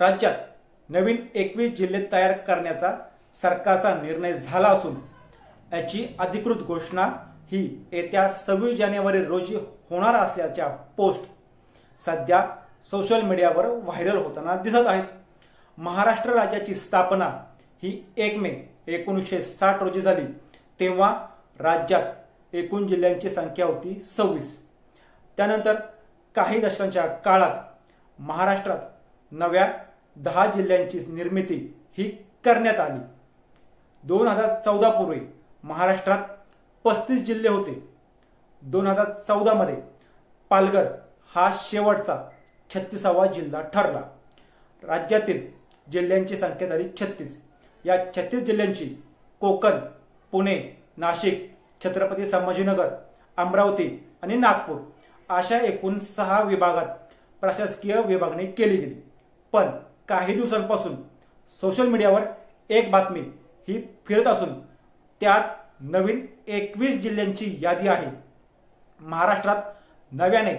राज्यात नवीन 21 जिल्हे तयार करण्याचा सरकारचा निर्णय झाला असून याची अधिकृत घोषणा ही येत्या 26 जानेवारी रोजी होणार असल्याच्या पोस्ट सध्या सोशल मीडियावर व्हायरल होताना दिसत आहेत। महाराष्ट्र राज्याची स्थापना ही 1 मे 1960 रोजी झाली, तेव्हा राज्यात एकूण जिल्ह्यांची संख्या होती 26। त्यानंतर काही दशकांच्या काळात महाराष्ट्रात नव्या 10 जिल्ह्यांची निर्मिती ही करण्यात आली। 2014 पूर्वी महाराष्ट्रात 35 जिल्हे होते। 2014 मध्ये पालघर हा शेवटचा 36वा जिल्हा ठरला। राज्यातील जिल्ह्यांची संख्या झाली 36। या 36 जिल्ह्यांची कोकण, पुणे, नाशिक, छत्रपती संभाजीनगर, अमरावती आणि नागपूर अशा एकूण 6 विभागात प्रशासकीय विभागणी केली गेली। पण काही दिवसांपासून सोशल मीडियावर एक बातमी ही फिरत असून त्यात नवीन 21 जिल्ह्यांची यादी आहे। महाराष्ट्रात नव्याने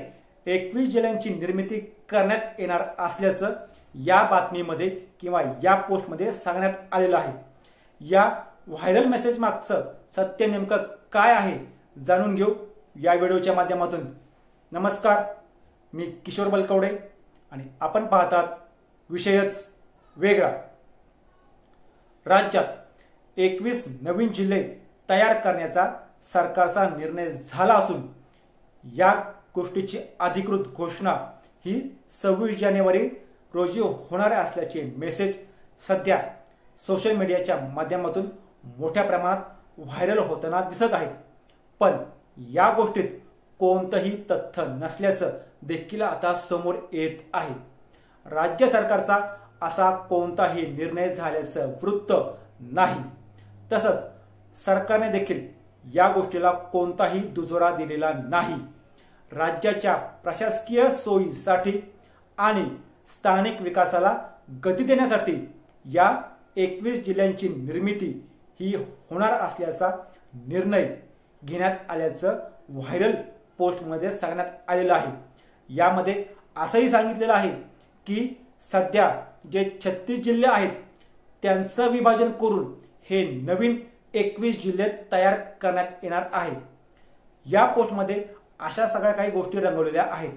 21 जिल्ह्यांची निर्मिती करण्यात येणार असल्याचं या बातमीमध्ये किंवा या पोस्टमध्ये सांगण्यात आलेलं आहे। या व्हायरल मेसेज मागचं सत्य नेमकं काय आहे जाणून घेऊ या व्हिडिओच्या माध्यमातून। नमस्कार, मी किशोर बलकवडे आणि आपण पाहतात विषयच वेगळा। राज्यात 21 नवीन जिल्हे तयार करण्याचा सरकारचा निर्णय झाला असून या गोष्टीची अधिकृत घोषणा ही 26 जानेवारी रोजी होणार असल्याचे मेसेज सध्या सोशल मीडियाच्या माध्यमातून मोठ्या प्रमाणात व्हायरल होताना दिसत आहेत। पण या गोष्टीत कोणतंही तथ्य नसल्याचं देखील आता समोर येत आहे। राज्य सरकारचा असा कोणताही निर्णय झाल्याचं वृत्त नाही। तसंच सरकारने देखील या गोष्टीला कोणताही दुजोरा दिलेला नाही। राज्याच्या प्रशासकीय सोयीसाठी आणि स्थानिक विकासाला गती देण्यासाठी या 21 जिल्ह्यांची निर्मिती ही होणार असल्याचा निर्णय घेण्यात आल्याचं व्हायरल पोस्टमध्ये सांगण्यात आलेलं आहे। यामध्ये असंही सांगितलेलं आहे की सध्या जे 36 जिल्हे आहेत त्यांचं विभाजन करून हे नवीन 21 जिल्हे तयार करण्यात येणार आहे। या पोस्टमध्ये अशा सगळ्या काही गोष्टी रंगवलेल्या आहेत।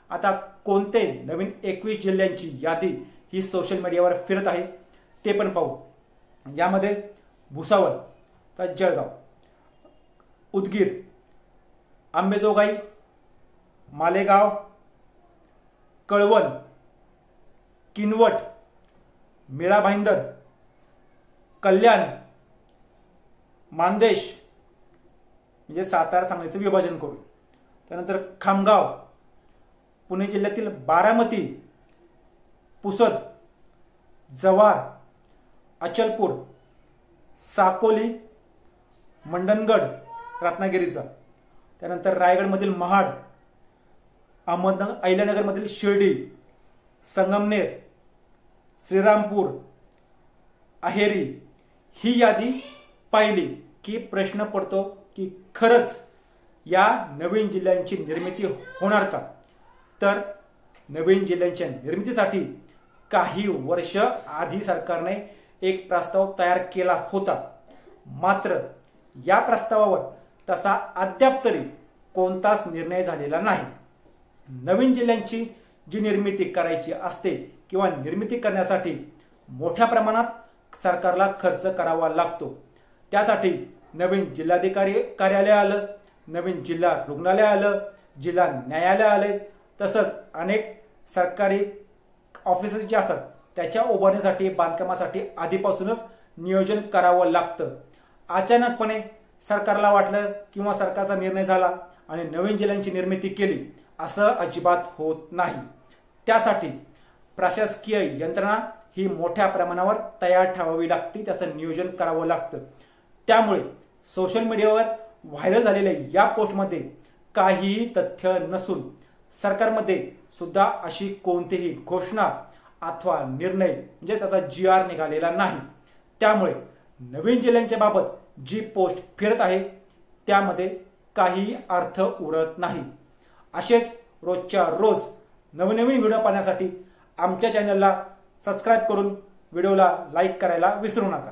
आता कोणते नवीन 21 जिल्ह्यांची यादी ही सोशल मीडियावर फिरत आहे ते पण पाहू। यामध्ये भुसावळ, जळगाव, उदगीर, अंबेजोगाई, मालेगाव, कळवण, किनवट, मीरा भाईंदर, कल्याण, मानदेश म्हणजे सातारा सांगलीचं विभाजन करून, त्यानंतर खामगाव, पुणे जिल्ह्यातील बारामती, पुसद, जव्हार, अचलपूर, साकोली, मंडणगड रत्नागिरीचा, त्यानंतर रायगडमधील महाड, अहिल्यानगरमधील शिर्डी, संगमनेर, श्रीरामपूर, अहेरी ही यादी पाहिली की प्रश्न पडतो की खरंच या नवीन जिल्ह्यांची निर्मिती होणार का? तर नवीन जिल्ह्यांच्या निर्मितीसाठी काही वर्ष आधी सरकारने एक प्रस्ताव तयार केला होता, मात्र या प्रस्तावावर तसा अद्याप तरी कोणताच निर्णय झालेला नाही। नवीन जिल्ह्यांची जी निर्मिती करायची असते किंवा निर्मिती करण्यासाठी मोठ्या प्रमाणात सरकारला खर्च करावा लागतो। त्यासाठी नवीन जिल्हाधिकारी कार्यालय आलं, नवीन जिल्हा रुग्णालय आलं, जिल्हा न्यायालय आले, तसंच अनेक सरकारी ऑफिसेस जे असतात त्याच्या उभारणीसाठी बांधकामासाठी आधीपासूनच नियोजन करावं लागतं। अचानकपणे सरकारला वाटलं किंवा सरकारचा निर्णय झाला आणि नवीन जिल्ह्यांची निर्मिती केली असं अजिबात होत नाही। त्यासाठी प्रशासकीय यंत्रणा ही मोठ्या प्रमाणावर तयार ठेवावी लागते, त्याचं नियोजन करावं लागतं। त्यामुळे सोशल मीडियावर व्हायरल झालेल्या या पोस्टमध्ये काहीही तथ्य नसून सरकारमध्ये सुद्धा अशी कोणतीही घोषणा अथवा निर्णय म्हणजे त्याचा GR निघालेला नाही। त्यामुळे नवीन जिल्ह्यांच्या बाबत जी पोस्ट फिरत आहे त्यामध्ये काही अर्थ उरत नाही। असेच रोजच्या रोज नवनवीन व्हिडिओ पाहण्यासाठी आमच्या चॅनलला सबस्क्राईब करून व्हिडिओला लाईक करायला विसरू नका.